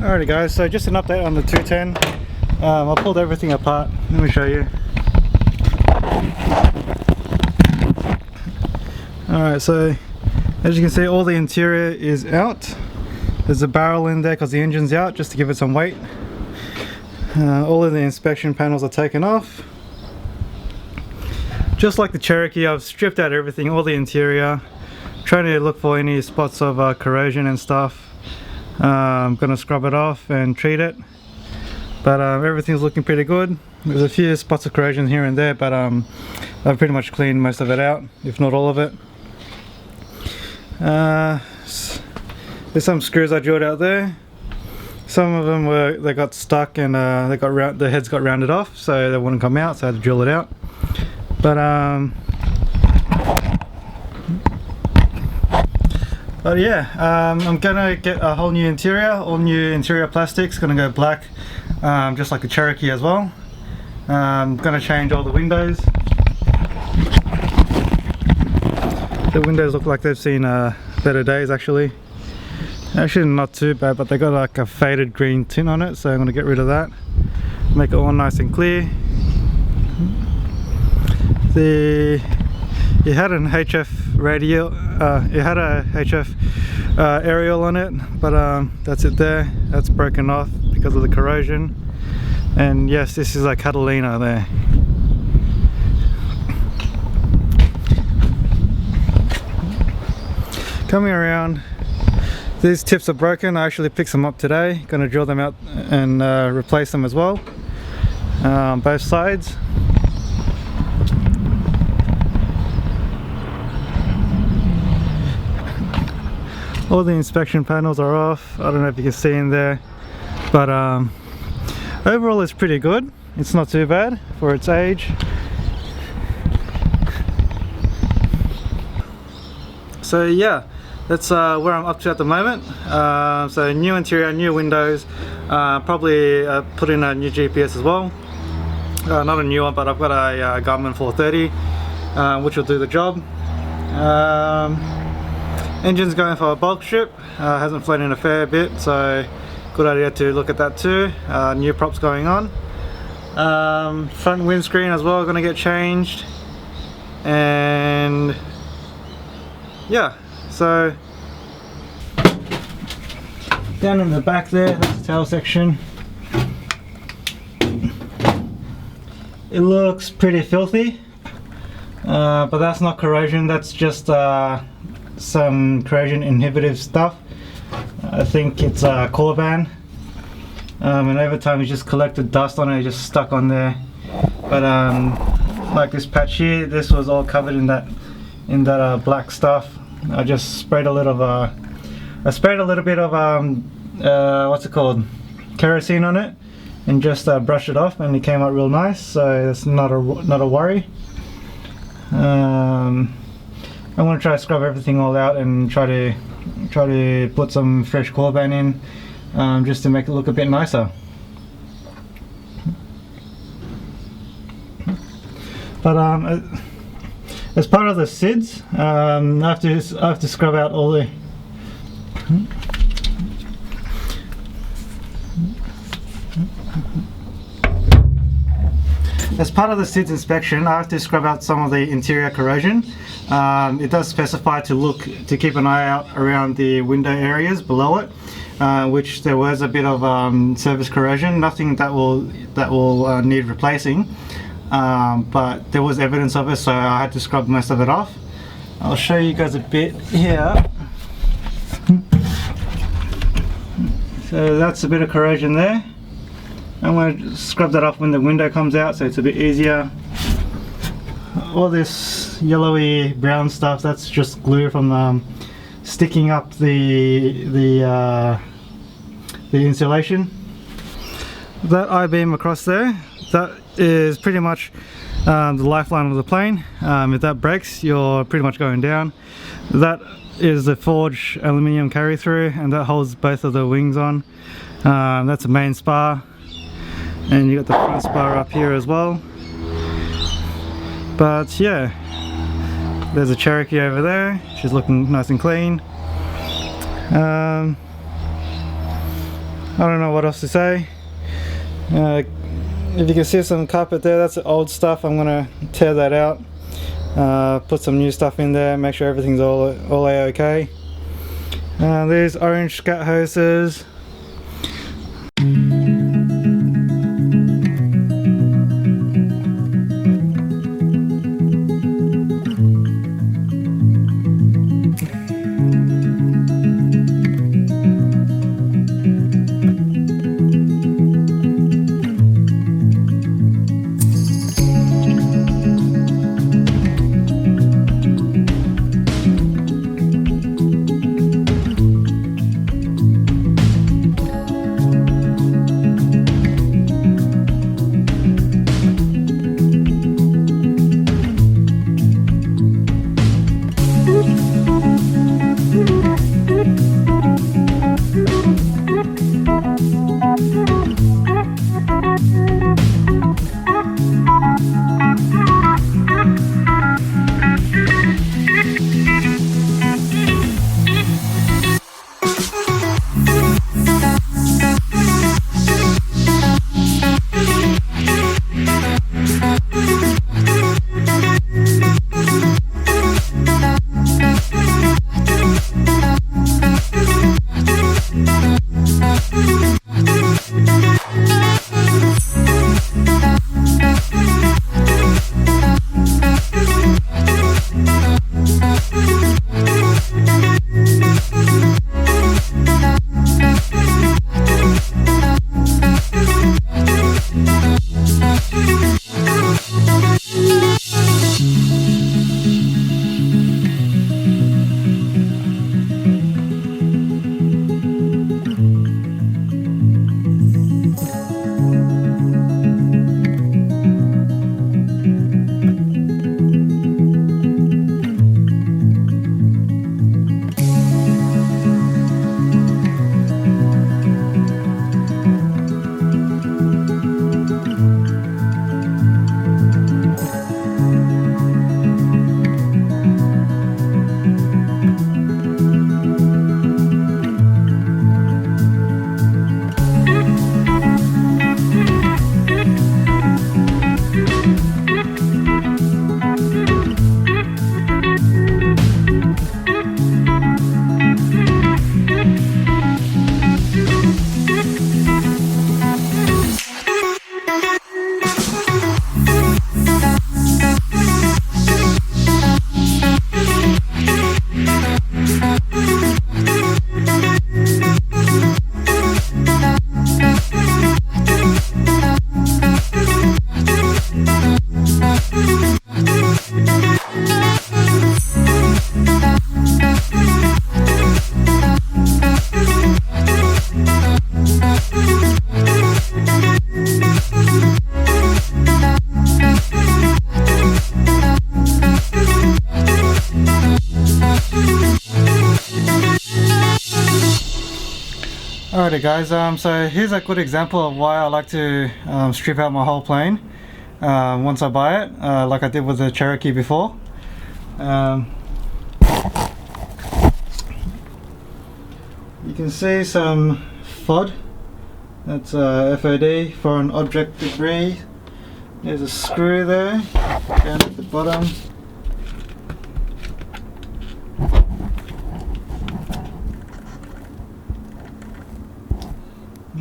Alrighty guys, so just an update on the 210. I pulled everything apart. Let me show you. Alright, so as you can see, all the interior is out. There's a barrel in there because the engine's out, just to give it some weight. All of the inspection panels are taken off. Just like the Cherokee, I've stripped out everything, all the interior, trying to look for any spots of corrosion and stuff. I'm gonna scrub it off and treat it, but everything's looking pretty good. There's a few spots of corrosion here and there, but I've pretty much cleaned most of it out, if not all of it. There's some screws I drilled out there. Some of them they got stuck and the heads got rounded off, so they wouldn't come out, so I had to drill it out. But yeah, I'm gonna get a whole new interior, all new interior plastics, gonna go black, just like the Cherokee as well. I'm gonna change all the windows. The windows look like they've seen better days actually. Actually not too bad, but they got like a faded green tint on it, so I'm gonna get rid of that. Make it all nice and clear. It had an HF radial, it had a HF aerial on it, but that's it there. That's broken off because of the corrosion. And yes, this is a Catalina there. Coming around, these tips are broken. I actually picked them up today. Gonna drill them out and replace them as well, both sides. All the inspection panels are off. I don't know if you can see in there, but overall it's pretty good. It's not too bad for its age. So yeah, that's where I'm up to at the moment. So new interior, new windows, probably put in a new GPS as well. Not a new one, but I've got a Garmin 430, which will do the job. Engine's going for a bulk strip, hasn't flown in a fair bit, so good idea to look at that too. New props going on. Front windscreen as well going to get changed, and yeah, so down in the back there, that's the tail section. It looks pretty filthy, but that's not corrosion, that's just some corrosion inhibitive stuff. I think it's a Corban, and over time it's just collected dust on it, just stuck on there. But like this patch here, this was all covered in that black stuff. I just sprayed a little bit of what's it called, kerosene on it, and just brushed it off, and it came out real nice. So that's not a worry. I want to try to scrub everything all out and try to put some fresh Corban in, just to make it look a bit nicer. But as part of the SIDS, I have to scrub out all the As part of the SIDS inspection, I have to scrub out some of the interior corrosion. It does specify to keep an eye out around the window areas below it, which there was a bit of surface corrosion. Nothing that will need replacing, but there was evidence of it, so I had to scrub most of it off. I'll show you guys a bit here. So that's a bit of corrosion there. I'm going to scrub that off when the window comes out, so it's a bit easier. All this yellowy brown stuff, that's just glue from sticking up the insulation. That I-beam across there, that is pretty much the lifeline of the plane. If that breaks, you're pretty much going down. That is the forged aluminium carry through, and that holds both of the wings on. That's a main spar. And you got the front spar up here as well. But yeah, there's a Cherokee over there. She's looking nice and clean. I don't know what else to say. If you can see some carpet there, that's the old stuff. I'm gonna tear that out, put some new stuff in there, make sure everything's all A-okay. These orange scat hoses. Alrighty guys, so here's a good example of why I like to strip out my whole plane once I buy it, like I did with the Cherokee before. You can see some FOD, that's FOD, foreign object debris. There's a screw there, down at the bottom.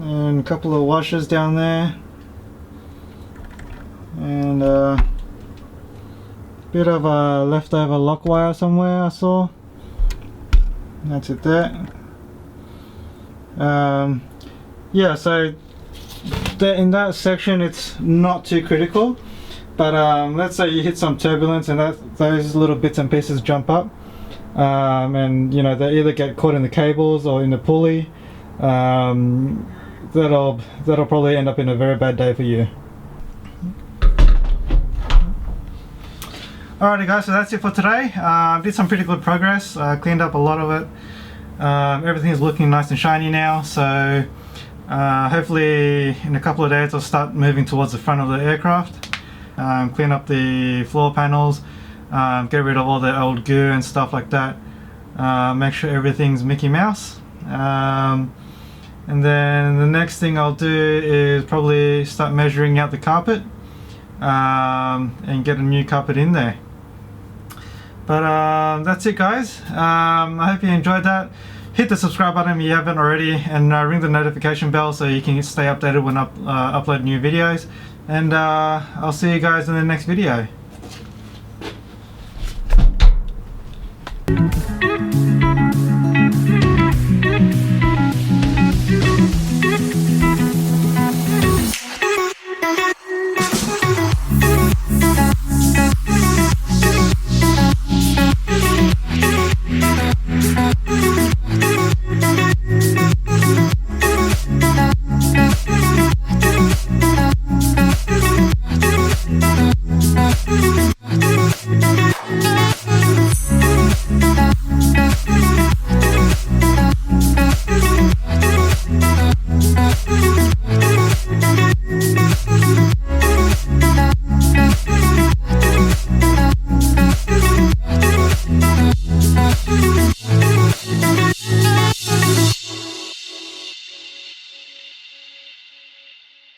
And a couple of washers down there, and a bit of a leftover lock wire somewhere I saw. That's it there. Yeah, so in that section it's not too critical, but let's say you hit some turbulence and those little bits and pieces jump up, and you know, they either get caught in the cables or in the pulley. That'll probably end up in a very bad day for you. Alrighty guys, so that's it for today. Did some pretty good progress, cleaned up a lot of it. Everything is looking nice and shiny now, so hopefully in a couple of days I'll start moving towards the front of the aircraft, clean up the floor panels, get rid of all the old goo and stuff like that, make sure everything's Mickey Mouse. And then the next thing I'll do is probably start measuring out the carpet and get a new carpet in there. But that's it, guys. I hope you enjoyed that. Hit the subscribe button if you haven't already, and ring the notification bell so you can stay updated when I upload new videos. And I'll see you guys in the next video.